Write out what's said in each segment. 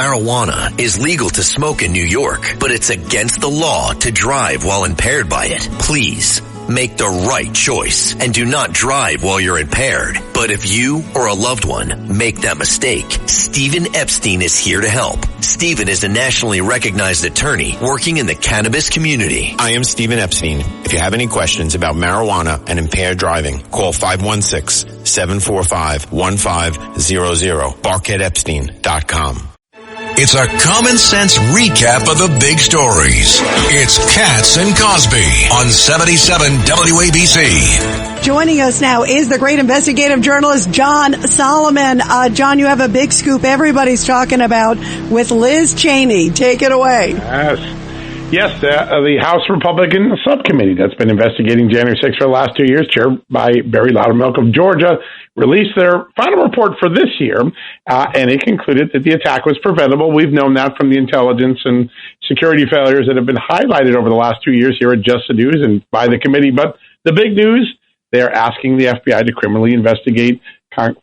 Marijuana is legal to smoke in New York, but it's against the law to drive while impaired by it. Please make the right choice and do not drive while you're impaired. But if you or a loved one make that mistake, Stephen Epstein is here to help. Stephen is a nationally recognized attorney working in the cannabis community. I am Stephen Epstein. If you have any questions about marijuana and impaired driving, call 516-745-1500. BarkheadEpstein.com. It's a common sense recap of the big stories. It's Katz and Cosby on 77 WABC. Joining us now is the great investigative journalist, John Solomon. John, you have a big scoop everybody's talking about with Liz Cheney. Take it away. Yes, the House Republican Subcommittee that's been investigating January 6th for the last 2 years, chaired by Barry Loudermilk of Georgia, released their final report for this year, and it concluded that the attack was preventable. We've known that from the intelligence and security failures that have been highlighted over the last 2 years here at Just the News and by the committee. But the big news, they are asking the FBI to criminally investigate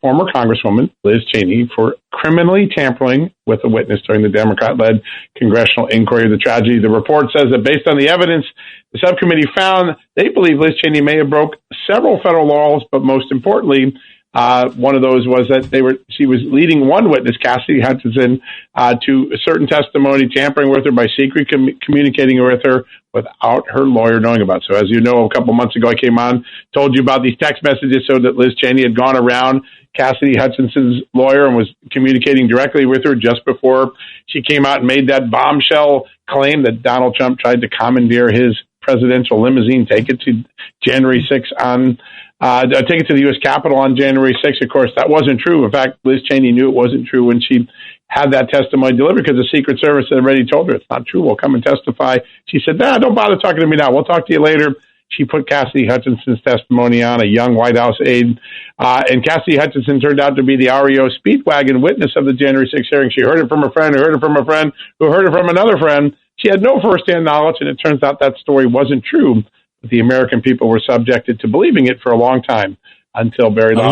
former Congresswoman Liz Cheney for criminally tampering with a witness during the Democrat-led congressional inquiry of the tragedy. The report says that based on the evidence, the subcommittee found they believe Liz Cheney may have broke several federal laws, but most importantly, one of those was that she was leading one witness, Cassidy Hutchinson, to a certain testimony, tampering with her by secret communicating with her without her lawyer knowing about it. So as you know, a couple months ago, I came on, told you about these text messages so that Liz Cheney had gone around Cassidy Hutchinson's lawyer and was communicating directly with her just before she came out and made that bombshell claim that Donald Trump tried to commandeer his presidential limousine, take it to January 6th take it to the U.S. Capitol on January 6th. Of course, that wasn't true. In fact, Liz Cheney knew it wasn't true when she had that testimony delivered because the Secret Service had already told her it's not true. We'll come and testify. She said, don't bother talking to me now. We'll talk to you later. She put Cassidy Hutchinson's testimony on, a young White House aide. And Cassidy Hutchinson turned out to be the REO Speedwagon witness of the January 6th hearing. She heard it from a friend who heard it from a friend who heard it from another friend. She had no firsthand knowledge, and it turns out that story wasn't true. But the American people were subjected to believing it for a long time until Barry Loudermilk. A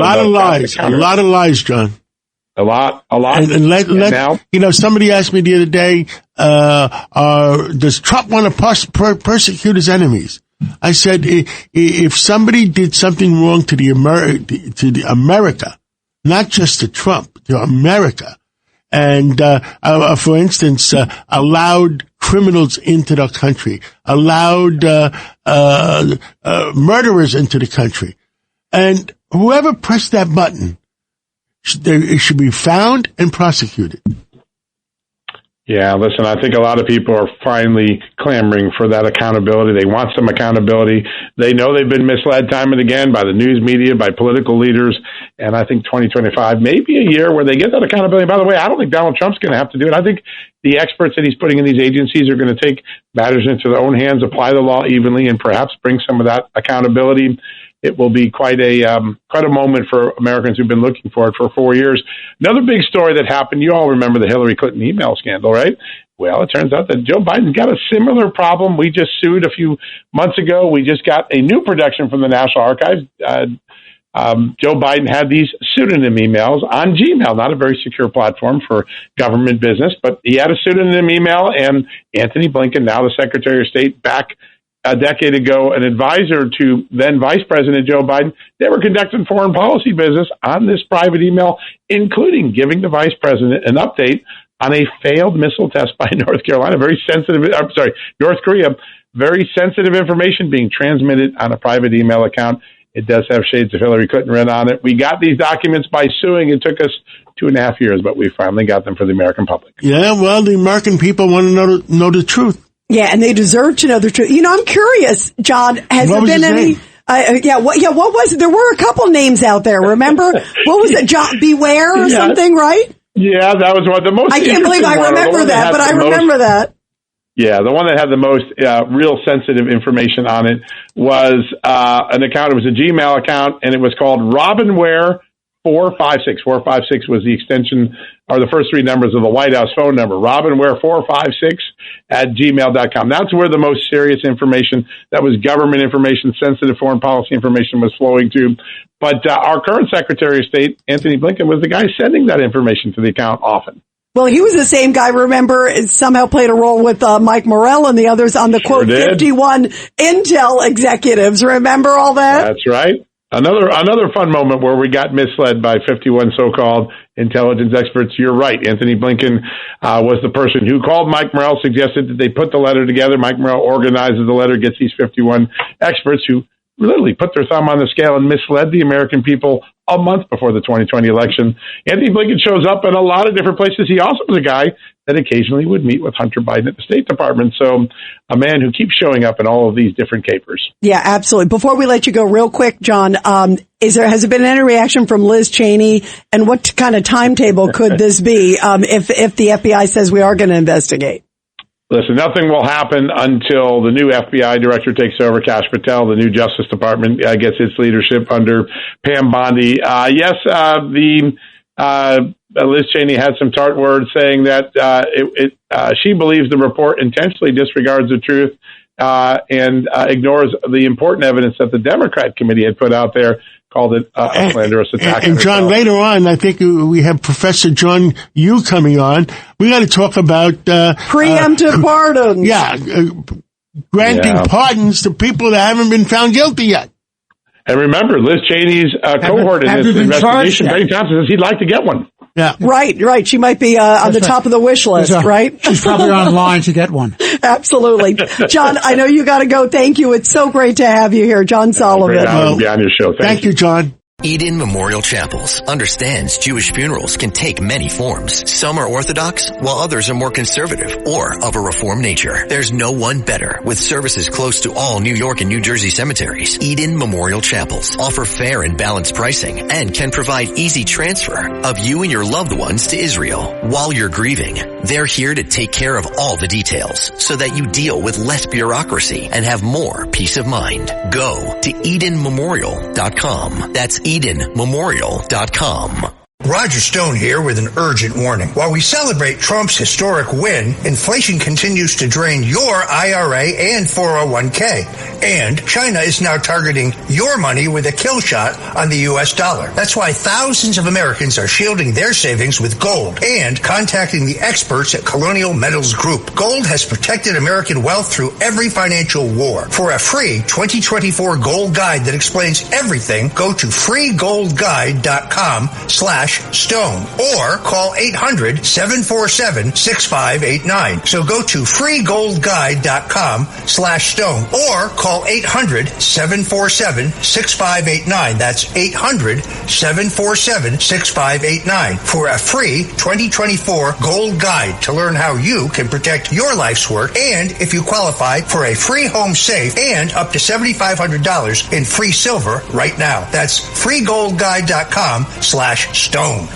lot of lies, John. A lot. And now, somebody asked me the other day, does Trump want to persecute his enemies? I said, if somebody did something wrong to the America, not just to Trump, to America, and for instance, allowed criminals into the country, allowed murderers into the country, and whoever pressed that button, it should be found and prosecuted. Yeah, listen, I think a lot of people are finally clamoring for that accountability. They want some accountability. They know they've been misled time and again by the news media, by political leaders, and I think 2025 may be a year where they get that accountability. By the way, I don't think Donald Trump's going to have to do it. I think the experts that he's putting in these agencies are going to take matters into their own hands, apply the law evenly, and perhaps bring some of that accountability. It will be quite a moment for Americans who've been looking for it for 4 years. Another big story that happened, you all remember the Hillary Clinton email scandal, right? Well, it turns out that Joe Biden's got a similar problem. We just sued a few months ago. We just got a new production from the National Archives. Joe Biden had these pseudonym emails on Gmail, not a very secure platform for government business, but he had a pseudonym email, and Anthony Blinken, now the Secretary of State, back a decade ago, an advisor to then Vice President Joe Biden, they were conducting foreign policy business on this private email, including giving the Vice President an update on a failed missile test by North Korea, very sensitive information being transmitted on a private email account. It does have shades of Hillary Clinton written on it. We got these documents by suing. It took us 2.5 years, but we finally got them for the American public. Yeah, well, the American people want to know the truth. Yeah, and they deserve to know the truth. I'm curious, John, has there been any... what was it? There were a couple names out there, remember? What was it, John Beware or something, right? Yeah, that was one of the most... I can't believe I remember that, but I remember that. Yeah, the one that had the most real sensitive information on it was an account. It was a Gmail account, and it was called Robinware 456. 456 was the extension or the first three numbers of the White House phone number, Robinware456 at gmail.com. That's where the most serious information, that was government information, sensitive foreign policy information, was flowing to. But our current Secretary of State, Anthony Blinken, was the guy sending that information to the account often. Well, he was the same guy, remember, somehow played a role with Mike Morell and the others on the, quote, 51 Intel executives. Remember all that? That's right. Another fun moment where we got misled by 51 so-called intelligence experts. You're right. Anthony Blinken was the person who called Mike Morell, suggested that they put the letter together. Mike Morell organizes the letter, gets these 51 experts who literally put their thumb on the scale and misled the American people a month before the 2020 election. Anthony Blinken shows up in a lot of different places. He also was a guy that occasionally would meet with Hunter Biden at the State Department. So a man who keeps showing up in all of these different capers. Yeah, absolutely. Before we let you go real quick, John, has there been any reaction from Liz Cheney, and what kind of timetable could this be if the FBI says we are going to investigate? Listen, nothing will happen until the new FBI director takes over, Kash Patel. The new Justice Department gets its leadership under Pam Bondi. Liz Cheney had some tart words saying that she believes the report intentionally disregards the truth and ignores the important evidence that the Democrat committee had put out there, called it a slanderous attack. And John, later on, I think we have Professor John Yu coming on. We got to talk about preemptive pardons. Yeah, granting pardons to people that haven't been found guilty yet. And remember, Liz Cheney's cohort in this investigation, Benny Thompson, says he'd like to get one. Yeah. Right. She might be on the top of the wish list, right? She's probably online to get one. Absolutely. John, I know you got to go. Thank you. It's so great to have you here. John Sullivan. Great to be on your show. Thank you, John. Eden Memorial Chapels understands Jewish funerals can take many forms. Some are Orthodox, while others are more conservative or of a Reformed nature. There's no one better. With services close to all New York and New Jersey cemeteries, Eden Memorial Chapels offer fair and balanced pricing and can provide easy transfer of you and your loved ones to Israel. While you're grieving, they're here to take care of all the details so that you deal with less bureaucracy and have more peace of mind. Go to EdenMemorial.com. That's EdenMemorial.com. Roger Stone here with an urgent warning. While we celebrate Trump's historic win, inflation continues to drain your IRA and 401k. And China is now targeting your money with a kill shot on the U.S. dollar. That's why thousands of Americans are shielding their savings with gold and contacting the experts at Colonial Metals Group. Gold has protected American wealth through every financial war. For a free 2024 gold guide that explains everything, go to freegoldguide.com/stone or call 800-747-6589. So go to freegoldguide.com/stone or call 800-747-6589. That's 800-747-6589 for a free 2024 gold guide to learn how you can protect your life's work, and if you qualify for a free home safe and up to $7,500 in free silver right now. That's freegoldguide.com/stone.